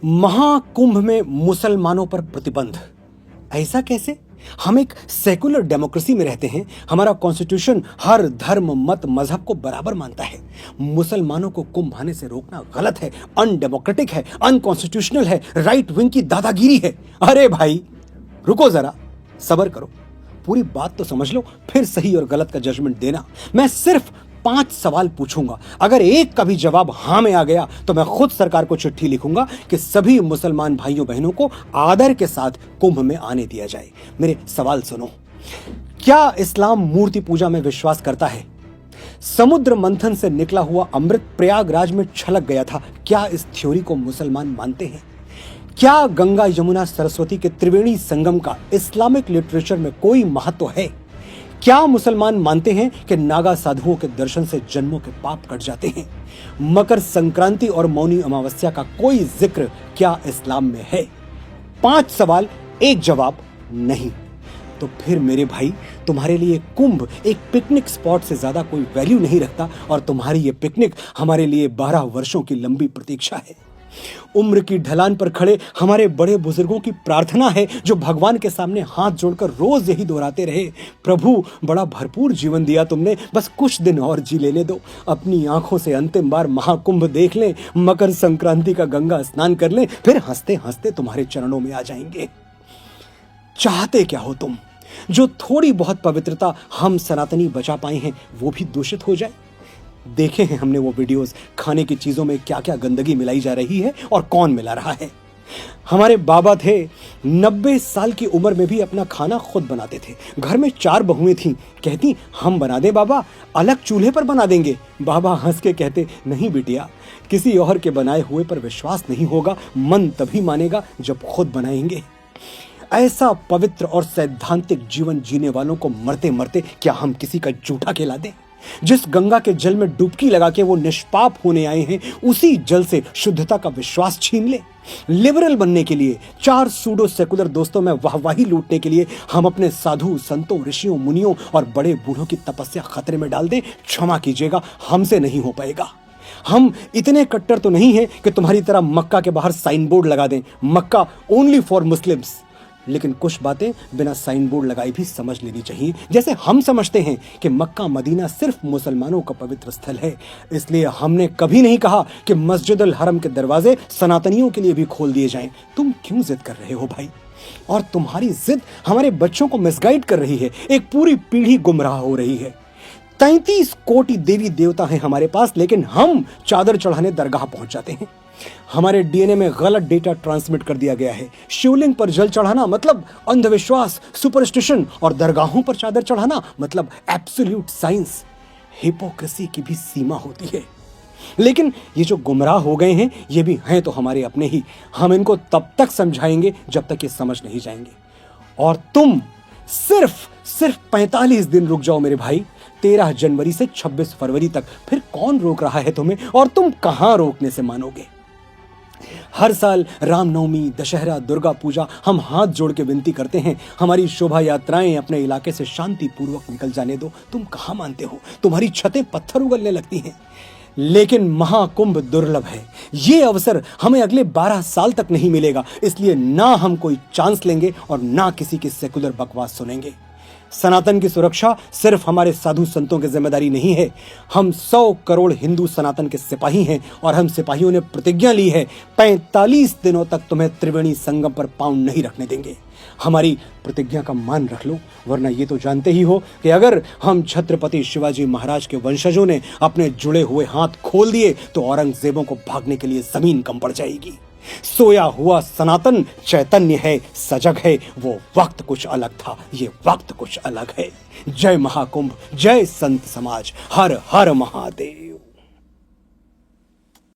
महाकुंभ में मुसलमानों पर प्रतिबंध। ऐसा कैसे? हम एक सेकुलर डेमोक्रेसी में रहते हैं। हमारा कॉन्स्टिट्यूशन हर धर्म मत मजहब को बराबर मानता है। मुसलमानों को कुंभ आने से रोकना गलत है, अनडेमोक्रेटिक है, अनकॉन्स्टिट्यूशनल है, राइट विंग की दादागिरी है। अरे भाई रुको जरा, सब्र करो, पूरी बात तो समझ लो, फिर सही और गलत का जजमेंट देना। मैं सिर्फ 5 सवाल पूछूंगा, अगर एक का भी जवाब हां में आ गया तो मैं खुद सरकार को चिट्ठी लिखूंगा कि सभी मुसलमान भाइयों बहनों को आदर के साथ कुंभ में आने दिया जाए। मेरे सवाल सुनो। क्या इस्लाम मूर्ति पूजा में विश्वास करता है? समुद्र मंथन से निकला हुआ अमृत प्रयागराज में छलक गया था, क्या इस थ्योरी को मुसलमान मानते हैं? क्या गंगा यमुना सरस्वती के त्रिवेणी संगम का इस्लामिक लिटरेचर में कोई महत्व है? क्या मुसलमान मानते हैं कि नागा साधुओं के दर्शन से जन्मों के पाप कट जाते हैं? मकर संक्रांति और मौनी अमावस्या का कोई जिक्र क्या इस्लाम में है? 5 सवाल, एक जवाब नहीं। तो फिर मेरे भाई, तुम्हारे लिए कुंभ एक पिकनिक स्पॉट से ज्यादा कोई वैल्यू नहीं रखता, और तुम्हारी ये पिकनिक हमारे लिए 12 वर्षों की लंबी प्रतीक्षा है। उम्र की ढलान पर खड़े हमारे बड़े बुजुर्गों की प्रार्थना है, जो भगवान के सामने हाथ जोड़कर रोज यही दोहराते रहे, प्रभु बड़ा भरपूर जीवन दिया तुमने, बस कुछ दिन और जी लेने दो, अपनी आंखों से अंतिम बार महाकुंभ देख लें, मकर संक्रांति का गंगा स्नान कर लें, फिर हंसते हंसते तुम्हारे चरणों में आ जाएंगे। चाहते क्या हो तुम? जो थोड़ी बहुत पवित्रता हम सनातनी बचा पाए हैं वो भी दूषित हो जाए? देखे हैं हमने वो वीडियोस, खाने की चीजों में क्या क्या गंदगी मिलाई जा रही है और कौन मिला रहा है। हमारे बाबा थे, 90 साल की उम्र में भी अपना खाना खुद बनाते थे। घर में 4 बहुएं थीं, कहती हम बना दे बाबा, अलग चूल्हे पर बना देंगे। बाबा हंस के कहते नहीं बिटिया, किसी और के बनाए हुए पर विश्वास नहीं होगा, मन तभी मानेगा जब खुद बनाएंगे। ऐसा पवित्र और सैद्धांतिक जीवन जीने वालों को मरते मरते क्या हम किसी का जूठा खिला दें? जिस गंगा के जल में डुबकी लगा के वो निष्पाप होने आए हैं, उसी जल से शुद्धता का विश्वास छीन ले? लिबरल बनने के लिए, 4 सूडो सेकुलर दोस्तों में वाहवाही लूटने के लिए हम अपने साधु संतों, ऋषियों, मुनियों और बड़े बूढ़ों की तपस्या खतरे में डाल दें? क्षमा कीजिएगा, हमसे नहीं हो पाएगा। हम इतने कट्टर तो नहीं हैं कि तुम्हारी तरह मक्का के बाहर साइन बोर्ड लगा दें, मक्का ओनली फॉर मुस्लिम्स। लेकिन कुछ बातें बिना साइन बोर्ड लगाए भी समझ लेनी चाहिए। जैसे हम समझते हैं कि मक्का मदीना सिर्फ मुसलमानों का पवित्र स्थल है, इसलिए हमने कभी नहीं कहा कि मस्जिद अल हरम के दरवाजे सनातनियों के लिए भी खोल दिए जाएं। तुम क्यों जिद कर रहे हो भाई? और तुम्हारी जिद हमारे बच्चों को मिसगाइड कर रही है, एक पूरी पीढ़ी गुमराह हो रही है। 33 कोटि देवी देवता हैं हमारे पास, लेकिन हम चादर चढ़ाने दरगाह पहुंच जाते हैं। हमारे डीएनए में गलत डेटा ट्रांसमिट कर दिया गया है। शिवलिंग पर जल चढ़ाना मतलब अंधविश्वास, सुपरस्टिशन, और दरगाहों पर चादर चढ़ाना मतलब एब्सोल्यूट साइंस। हिपोक्रेसी की भी सीमा होती है। लेकिन ये जो गुमराह हो गए हैं, ये भी हैं तो हमारे अपने ही। हम इनको तब तक समझाएंगे जब तक ये समझ नहीं जाएंगे। और तुम सिर्फ 45 दिन रुक जाओ मेरे भाई, 13 जनवरी से 26 फरवरी तक। फिर कौन रोक रहा है तुम्हें, और तुम कहां रोकने से मानोगे? हर साल रामनवमी, दशहरा, दुर्गा पूजा हम हाथ जोड़ के विनती करते हैं, हमारी शोभा यात्राएं अपने इलाके से शांति पूर्वक निकल जाने दो। तुम कहां मानते हो? तुम्हारी छतें पत्थर उगलने लगती हैं। लेकिन महाकुंभ दुर्लभ है, ये अवसर हमें अगले 12 साल तक नहीं मिलेगा, इसलिए ना हम कोई चांस लेंगे और ना किसी की सेकुलर बकवास सुनेंगे। सनातन की सुरक्षा सिर्फ हमारे साधु संतों की जिम्मेदारी नहीं है। हम 100 करोड़ हिंदू सनातन के सिपाही हैं, और हम सिपाहियों ने प्रतिज्ञा ली है 45 दिनों तक तुम्हें त्रिवेणी संगम पर पांव नहीं रखने देंगे। हमारी प्रतिज्ञा का मान रख लो, वरना ये तो जानते ही हो कि अगर हम छत्रपति शिवाजी महाराज के वंशजों ने अपने जुड़े हुए हाथ खोल दिए तो औरंगजेबों को भागने के लिए जमीन कम पड़ जाएगी। सोया हुआ सनातन चैतन्य है, सजग है। वो वक्त कुछ अलग था, ये वक्त कुछ अलग है। जय महाकुंभ, जय संत समाज, हर हर महादेव।